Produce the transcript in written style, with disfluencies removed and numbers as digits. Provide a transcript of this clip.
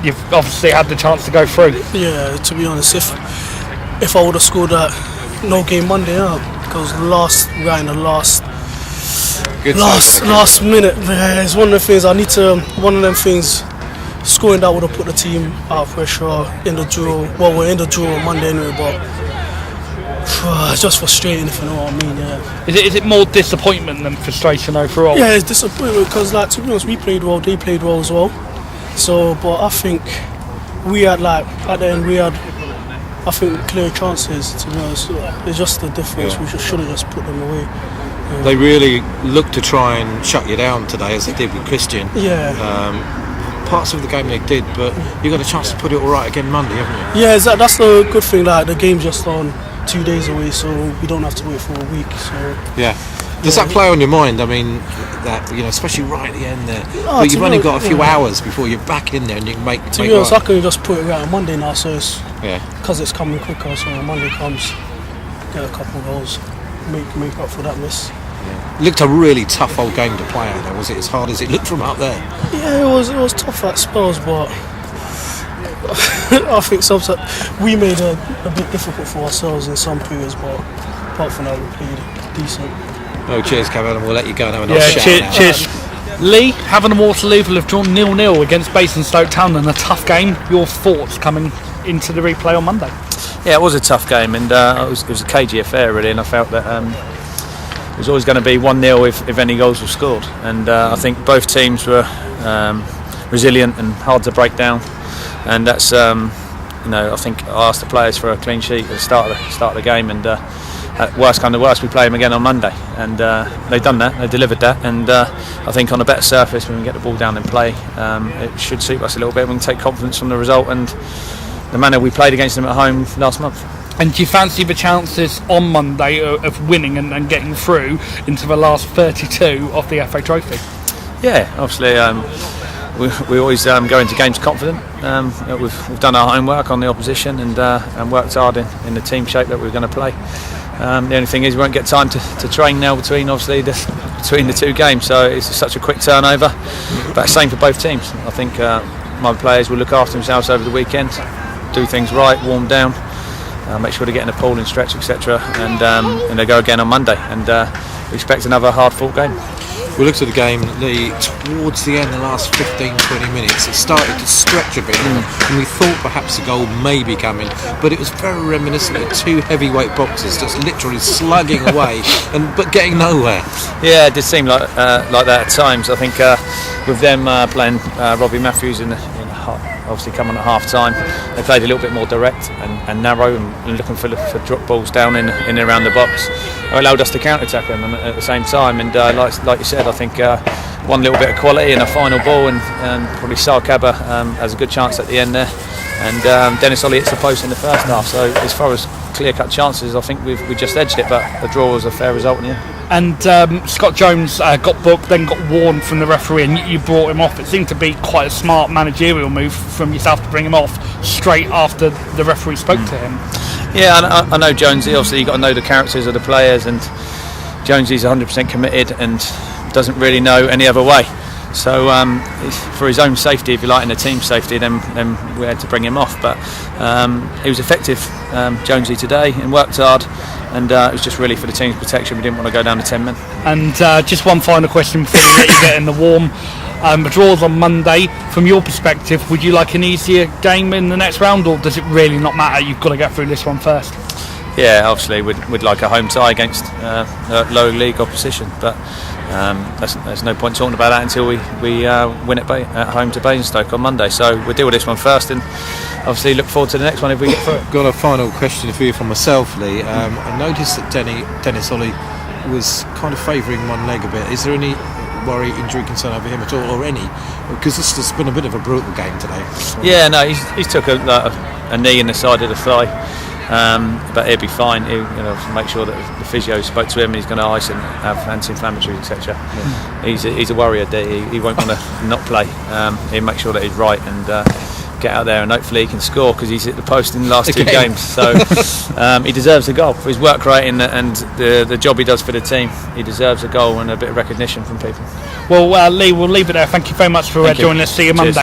you've obviously had the chance to go through. Yeah, to be honest, if I would have scored that no game Monday, because last minute, it's one of the things I need to. One of them things, scoring that would have put the team out of pressure in the draw. Well, we're in the draw on Monday anyway, but it's just frustrating, if you know what I mean. Yeah. Is it more disappointment than frustration overall? Yeah, it's disappointment because, like, to be honest, we played well, they played well as well. So, but I think we had, like, at the end, I think, clear chances. To be honest, it's just the difference. Yeah. We should have just put them away. Yeah. They really looked to try and shut you down today, as they did with Christian. Yeah. Parts of the game they did, but you got a chance to put it all right again Monday, haven't you? Yeah, that's the good thing. Like, the game's just on 2 days away, so we don't have to wait for a week. So yeah. Does that play on your mind? I mean, that, you know, especially right at the end there. But you've only got a few hours before you're back in there, and you can make. To be honest, I can just put it right on Monday now, so it's because it's coming quicker. So when Monday comes, get a couple of goals, make up for that miss. Yeah. It looked a really tough old game to play out there. Was it as hard as it looked from up there? Yeah, it was tough at spells, but I think sometimes we made it a bit difficult for ourselves in some periods. But apart from that, we played decent. Oh, cheers, Kevin, and we'll let you go and have a nice shout. Cheers. Lee, Havant and Waterloo have drawn 0-0 against Basingstoke Town in a tough game. Your thoughts coming into the replay on Monday? Yeah, it was a tough game, and it was a cagey affair really, and I felt that it was always going to be 1-0 if any goals were scored, and I think both teams were resilient and hard to break down, and that's I think I asked the players for a clean sheet at the start of the game, and at worst come to worst, we play them again on Monday, and they've done that, they delivered that, and I think on a better surface when we get the ball down and play, it should suit us a little bit. We can take confidence from the result and the manner we played against them at home last month. And do you fancy the chances on Monday of winning and getting through into the last 32 of the FA Trophy? Yeah, obviously we always go into games confident. We've done our homework on the opposition and worked hard in the team shape that we're going to play. The only thing is we won't get time to train now between the two games, so it's such a quick turnover. But same for both teams. I think my players will look after themselves over the weekend, do things right, warm down, make sure to get in a pool and stretch, etc. And they go again on Monday, and we expect another hard-fought game. We looked at the game towards the end, the last 15-20 minutes, it started to stretch a bit, and we thought perhaps the goal may be coming, but it was very reminiscent of two heavyweight boxers just literally slugging away but getting nowhere. Yeah, it did seem like that at times. I think with them playing Robbie Matthews obviously coming at half time, they played a little bit more direct and narrow and looking for drop balls down in and around the box. It allowed us to counter-attack them at the same time, and like you said, I think one little bit of quality in a final ball, and probably Sarkaba has a good chance at the end there, and Dennis Ollie hits the post in the first half. So as far as clear-cut chances, I think we just edged it, but the draw was a fair result in the end. And Scott Jones got booked, then got warned from the referee, and you brought him off. It seemed to be quite a smart managerial move from yourself to bring him off straight after the referee spoke to him. Yeah, I know Jonesy. Obviously, you've got to know the characters of the players, and Jonesy's 100% committed and doesn't really know any other way. So for his own safety, if you like, and the team's safety, then we had to bring him off. But he was effective, Jonesy, today, and worked hard. And it was just really for the team's protection. We didn't want to go down to 10 men. And just one final question before we let you get in the warm. The draw's on Monday. From your perspective, would you like an easier game in the next round, or does it really not matter? You've got to get through this one first. Yeah, obviously we'd like a home tie against low league opposition, but there's no point talking about that until we win at home to Basingstoke on Monday. So we'll deal with this one first, and obviously look forward to the next one if we get through it. Got a final question for you from myself, Lee. I noticed that Dennis Ollie was kind of favouring one leg a bit. Is there any worry, injury concern over him at all, or any? Because this has been a bit of a brutal game today. Yeah, no, he's took a knee in the side of the thigh. But he'll be fine. He'll make sure that the physio spoke to him. He's going to ice and have anti-inflammatories, etc. Yeah. He's a warrior. He won't want to not play. He'll make sure that he's right and get out there, and hopefully he can score, because he's hit the post in the last two games. So he deserves a goal for his work rate and the job he does for the team. He deserves a goal and a bit of recognition from people. Well, Lee, we'll leave it there. Thank you very much for joining us. See you Monday.